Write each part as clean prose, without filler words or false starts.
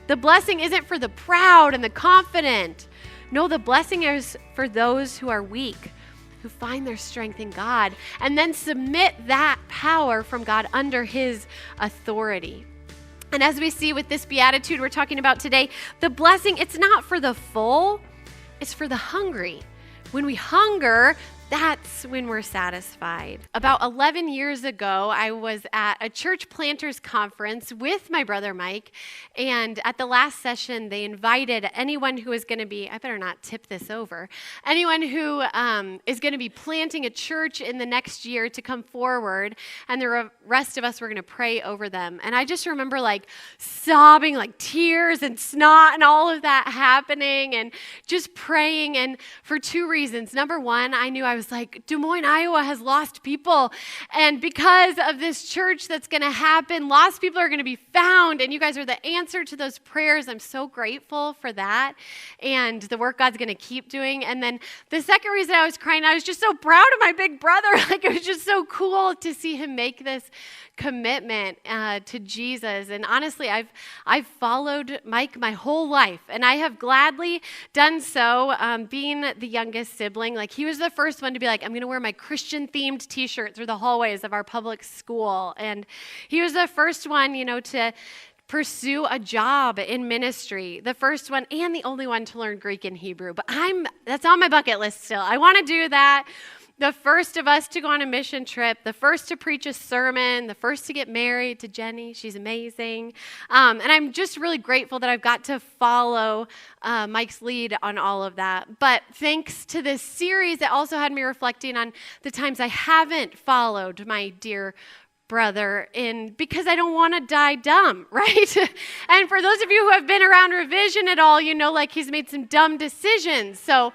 The blessing isn't for the proud and the confident. No, the blessing is for those who are weak, who find their strength in God, and then submit that power from God under his authority. And as we see with this beatitude we're talking about today, the blessing, it's not for the full, it's for the hungry. When we hunger, that's when we're satisfied. About 11 years ago, I was at a church planters conference with my brother Mike, and at the last session, they invited anyone who is going to be, I better not tip this over, anyone who is going to be planting a church in the next year to come forward, and the rest of us were going to pray over them. And I just remember like sobbing, like tears and snot and all of that happening, and just praying, and for two reasons. Number one, I knew I was like, Des Moines, Iowa has lost people. And because of this church that's going to happen, lost people are going to be found. And you guys are the answer to those prayers. I'm so grateful for that and the work God's going to keep doing. And then the second reason I was crying, I was just so proud of my big brother. Like, it was just so cool to see him make this commitment to Jesus. And honestly, I've followed Mike my whole life, and I have gladly done so. Being the youngest sibling, like, he was the first one to be like, I'm going to wear my Christian-themed t-shirt through the hallways of our public school. And he was the first one, to pursue a job in ministry, the first one and the only one to learn Greek and Hebrew. But that's on my bucket list still. I want to do that. The first of us to go on a mission trip, the first to preach a sermon, the first to get married to Jenny. She's amazing. And I'm just really grateful that I've got to follow Mike's lead on all of that. But thanks to this series, it also had me reflecting on the times I haven't followed my dear brother because I don't want to die dumb, right? And for those of you who have been around Revision at all, like he's made some dumb decisions. So,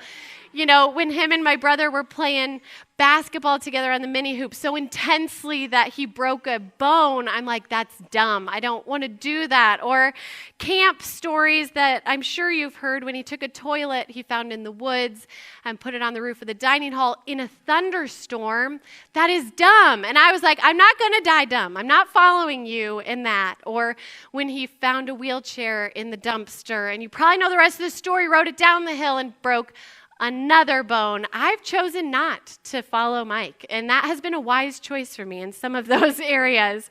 when him and my brother were playing basketball together on the mini hoop so intensely that he broke a bone, I'm like, that's dumb. I don't want to do that. Or camp stories that I'm sure you've heard, when he took a toilet he found in the woods and put it on the roof of the dining hall in a thunderstorm. That is dumb. And I was like, I'm not going to die dumb. I'm not following you in that. Or when he found a wheelchair in the dumpster, and you probably know the rest of the story, rode it down the hill and broke another bone. I've chosen not to follow Mike, and that has been a wise choice for me in some of those areas.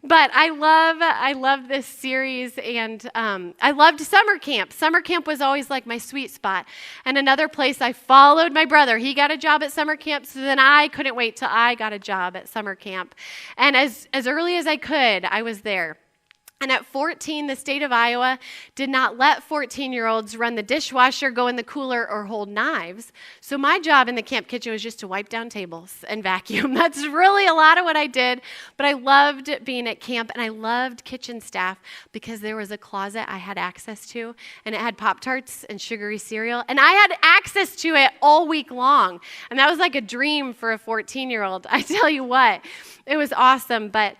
But I love this series, and I loved summer camp. Summer camp was always like my sweet spot. And another place I followed my brother. He got a job at summer camp, so then I couldn't wait till I got a job at summer camp. And as early as I could, I was there. And at 14, the state of Iowa did not let 14-year-olds run the dishwasher, go in the cooler, or hold knives. So my job in the camp kitchen was just to wipe down tables and vacuum. That's really a lot of what I did. But I loved being at camp, and I loved kitchen staff because there was a closet I had access to, and it had Pop-Tarts and sugary cereal. And I had access to it all week long. And that was like a dream for a 14-year-old. I tell you what, it was awesome. But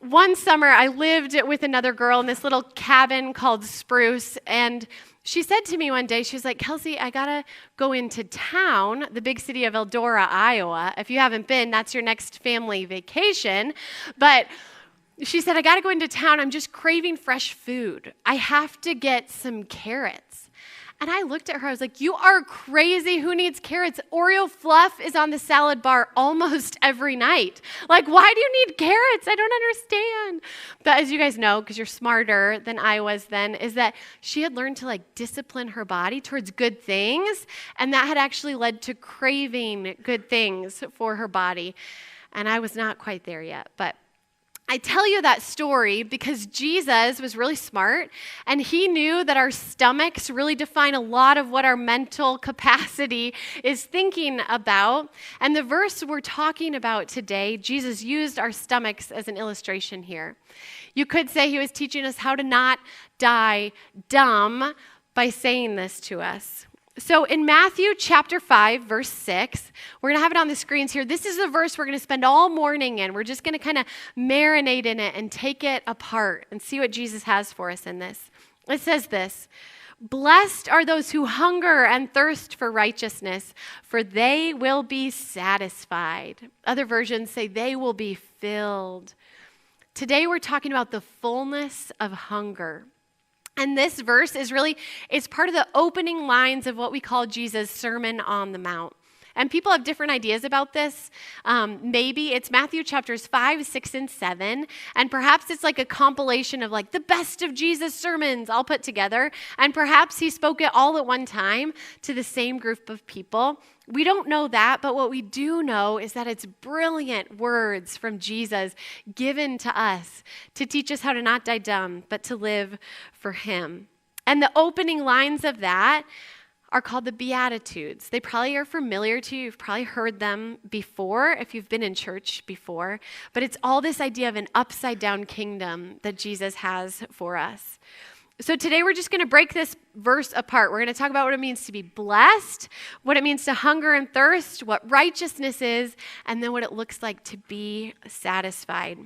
one summer, I lived with another girl in this little cabin called Spruce, and she said to me one day, she was like, Kelsey, I got to go into town, the big city of Eldora, Iowa. If you haven't been, that's your next family vacation. But she said, I got to go into town. I'm just craving fresh food. I have to get some carrots. And I looked at her, I was like, you are crazy. Who needs carrots? Oreo fluff is on the salad bar almost every night. Like, why do you need carrots? I don't understand. But as you guys know, because you're smarter than I was then, is that she had learned to discipline her body towards good things. And that had actually led to craving good things for her body. And I was not quite there yet, but I tell you that story because Jesus was really smart, and he knew that our stomachs really define a lot of what our mental capacity is thinking about. And the verse we're talking about today, Jesus used our stomachs as an illustration here. You could say he was teaching us how to not die dumb by saying this to us. So in Matthew chapter 5, verse 6, we're going to have it on the screens here. This is the verse we're going to spend all morning in. We're just going to kind of marinate in it and take it apart and see what Jesus has for us in this. It says this, blessed are those who hunger and thirst for righteousness, for they will be satisfied. Other versions say they will be filled. Today we're talking about the fullness of hunger. And this verse it's part of the opening lines of what we call Jesus' Sermon on the Mount. And people have different ideas about this. Maybe it's Matthew chapters 5, 6, and 7. And perhaps it's like a compilation of like the best of Jesus' sermons all put together. And perhaps he spoke it all at one time to the same group of people. We don't know that, but what we do know is that it's brilliant words from Jesus given to us to teach us how to not die dumb, but to live for him. And the opening lines of that are called the Beatitudes. They probably are familiar to you. You've probably heard them before if you've been in church before. But it's all this idea of an upside down kingdom that Jesus has for us. So today we're just going to break this verse apart. We're going to talk about what it means to be blessed, what it means to hunger and thirst, what righteousness is, and then what it looks like to be satisfied.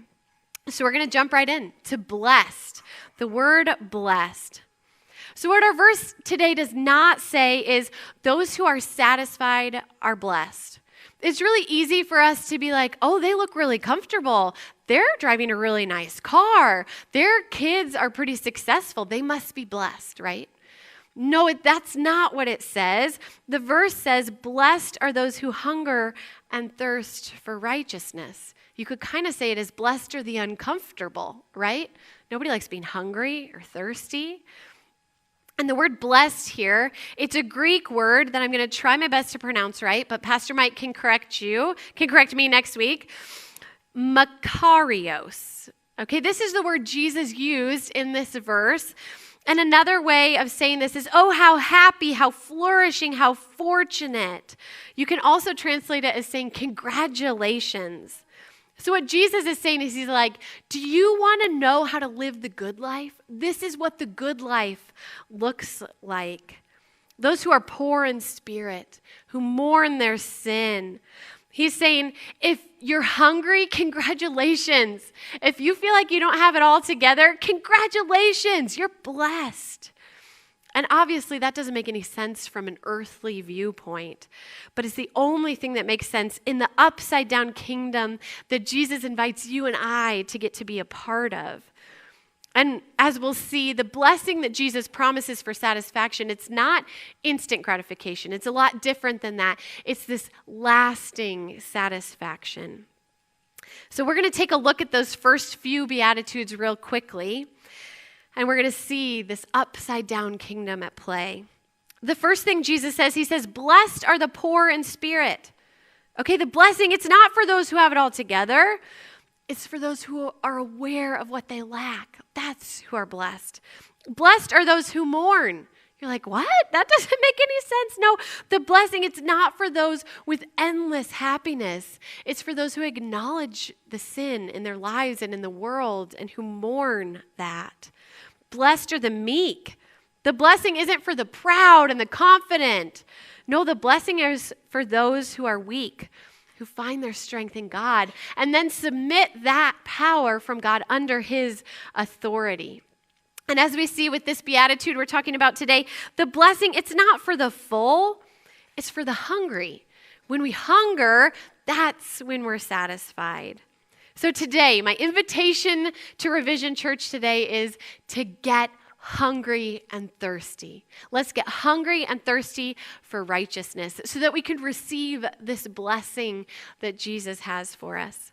So we're going to jump right in to blessed. The word blessed. So what our verse today does not say is those who are satisfied are blessed. It's really easy for us to be like, oh, they look really comfortable. They're driving a really nice car. Their kids are pretty successful. They must be blessed, right? No, that's not what it says. The verse says, blessed are those who hunger and thirst for righteousness. You could kind of say it as blessed are the uncomfortable, right? Nobody likes being hungry or thirsty. And the word blessed here, it's a Greek word that I'm going to try my best to pronounce right, but Pastor Mike can correct me next week. Makarios. Okay, this is the word Jesus used in this verse. And another way of saying this is, oh, how happy, how flourishing, how fortunate. You can also translate it as saying congratulations. So what Jesus is saying is he's like, do you want to know how to live the good life? This is what the good life looks like. Those who are poor in spirit, who mourn their sin. He's saying, if you're hungry, congratulations. If you feel like you don't have it all together, congratulations, you're blessed. And obviously that doesn't make any sense from an earthly viewpoint, but it's the only thing that makes sense in the upside down kingdom that Jesus invites you and I to get to be a part of. And as we'll see, the blessing that Jesus promises for satisfaction, it's not instant gratification. It's a lot different than that. It's this lasting satisfaction. So we're going to take a look at those first few Beatitudes real quickly. And we're going to see this upside down kingdom at play. The first thing Jesus says, he says, blessed are the poor in spirit. Okay, the blessing, it's not for those who have it all together. It's for those who are aware of what they lack. That's who are blessed. Blessed are those who mourn. You're like, what? That doesn't make any sense. No, the blessing, it's not for those with endless happiness. It's for those who acknowledge the sin in their lives and in the world and who mourn that. Blessed are the meek. The blessing isn't for the proud and the confident. No, the blessing is for those who are weak, who find their strength in God, and then submit that power from God under his authority. And as we see with this beatitude we're talking about today, the blessing, it's not for the full, it's for the hungry. When we hunger, that's when we're satisfied. So today, my invitation to Revision Church today is to get hungry and thirsty. Let's get hungry and thirsty for righteousness so that we can receive this blessing that Jesus has for us.